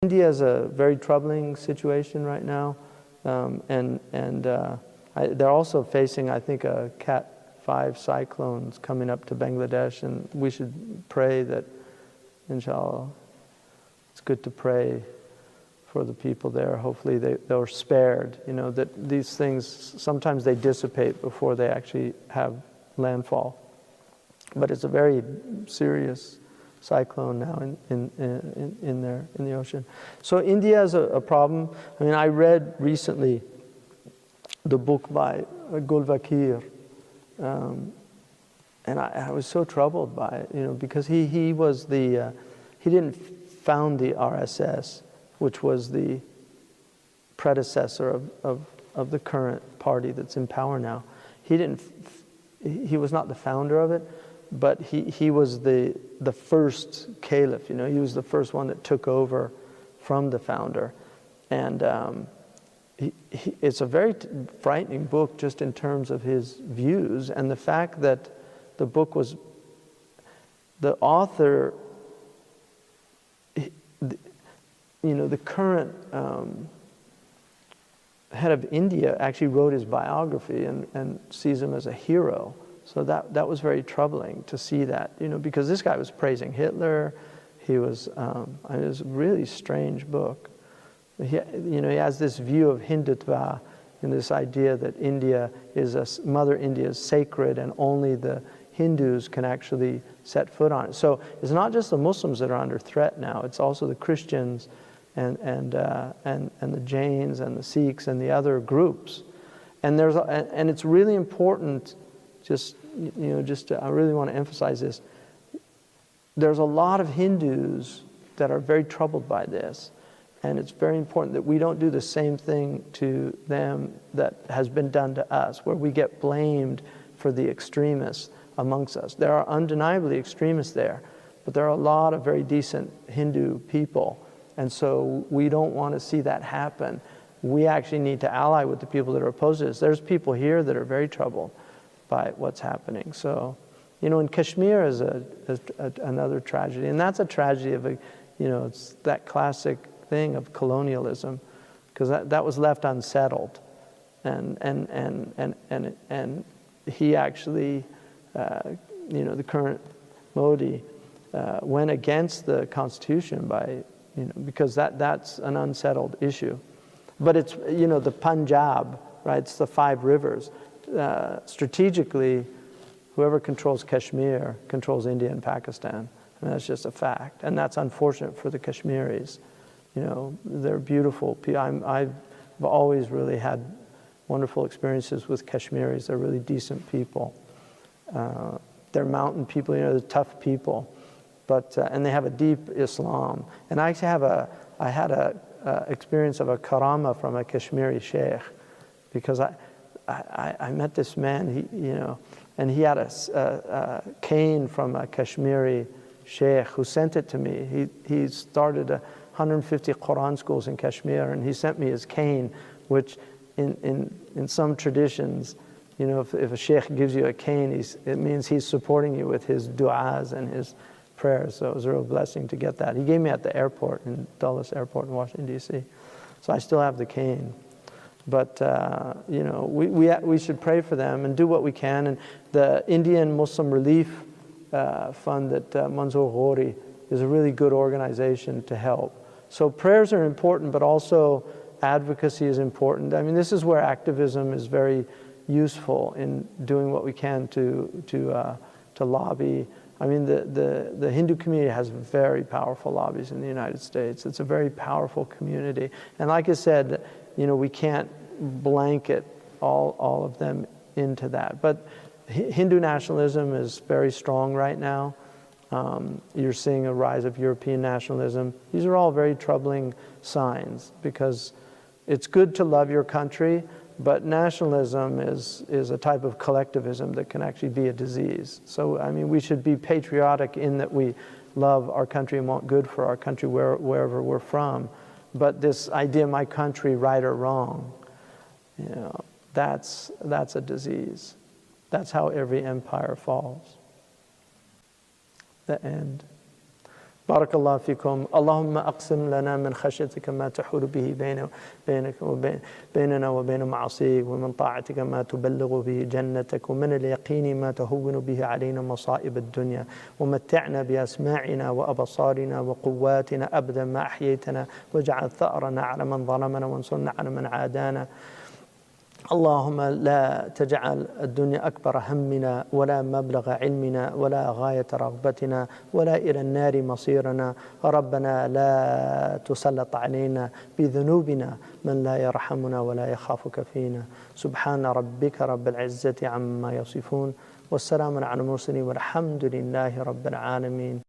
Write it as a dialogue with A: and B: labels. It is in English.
A: India is a very troubling situation right now, they're also facing, I think, a Cat 5 cyclones coming up to Bangladesh, and we should pray that, inshallah, it's good to pray for the people there. Hopefully they're spared. You know, that these things, sometimes they dissipate before they actually have landfall. But it's a very serious cyclone now in the ocean. So India is a problem. I mean, I read recently the book by Gulvakir, and I was so troubled by it, you know, because he didn't found the RSS, which was the predecessor of the current party that's in power now. He was not the founder of it, but he was the first caliph, you know. He was the first one that took over from the founder. And it's a very frightening book just in terms of his views, and the fact that the book was, the author, you know, the current head of India actually wrote his biography and sees him as a hero. So that was very troubling to see that, you know, because this guy was praising Hitler. He was, it was a really strange book. He has this view of Hindutva, and this idea that India is Mother India is sacred and only the Hindus can actually set foot on it. So it's not just the Muslims that are under threat now, it's also the Christians and the Jains and the Sikhs and the other groups. And it's really important, I really want to emphasize this. There's a lot of Hindus that are very troubled by this. And it's very important that we don't do the same thing to them that has been done to us, where we get blamed for the extremists amongst us. There are undeniably extremists there, but there are a lot of very decent Hindu people. And so we don't want to see that happen. We actually need to ally with the people that are opposed to this. There's people here that are very troubled by what's happening. So, you know, in Kashmir is another tragedy. And that's a tragedy of it's that classic thing of colonialism, because that was left unsettled, and he actually, the current Modi went against the Constitution by, because that's an unsettled issue. But it's, the Punjab, right? It's the 5 rivers. Strategically, whoever controls Kashmir controls India and Pakistan. I mean, that's just a fact, and that's unfortunate for the Kashmiris. They're beautiful people. I've always really had wonderful experiences with Kashmiris. They're really decent people. They're mountain people, they're tough people, but and they have a deep Islam. And I actually I had a experience of a karama from a Kashmiri sheikh, because I met this man, and he had a cane from a Kashmiri sheikh who sent it to me. He started 150 Quran schools in Kashmir, and he sent me his cane, which in some traditions, if a sheikh gives you a cane, it means he's supporting you with his du'as and his prayers. So it was a real blessing to get that. He gave me at the airport, in Dulles Airport in Washington, D.C. So I still have the cane. But, we should pray for them and do what we can. And the Indian Muslim Relief Fund that Manzoor Ghori is a really good organization to help. So prayers are important, but also advocacy is important. I mean, this is where activism is very useful in doing what we can to lobby. I mean, the Hindu community has very powerful lobbies in the United States. It's a very powerful community. And like I said, we can't blanket all of them into that. But Hindu nationalism is very strong right now. You're seeing a rise of European nationalism. These are all very troubling signs, because it's good to love your country, but nationalism is a type of collectivism that can actually be a disease. So, I mean, we should be patriotic in that we love our country and want good for our country wherever we're from. But this idea, my country, right or wrong, that's a disease. That's how every empire falls. The end. بارك الله فيكم. اللهم أقسم لنا من خشيتك ما تحول به بيننا وبين معصيك، ومن طاعتك ما تبلغ به جنتك، ومن اليقين ما تهون به علينا مصائب الدنيا، ومتعنا بأسماعنا وأبصارنا وقواتنا أبدا ما أحييتنا، واجعل ثأرنا على من ظلمنا وانصرنا على من عادانا. اللهم لا تجعل الدنيا أكبر همنا ولا مبلغ علمنا ولا غاية رغبتنا ولا إلى النار مصيرنا. ربنا لا تسلط علينا بذنوبنا من لا يرحمنا ولا يخافك فينا. سبحان ربك رب العزة عما يصفون، والسلام على المرسلين، والحمد لله رب العالمين.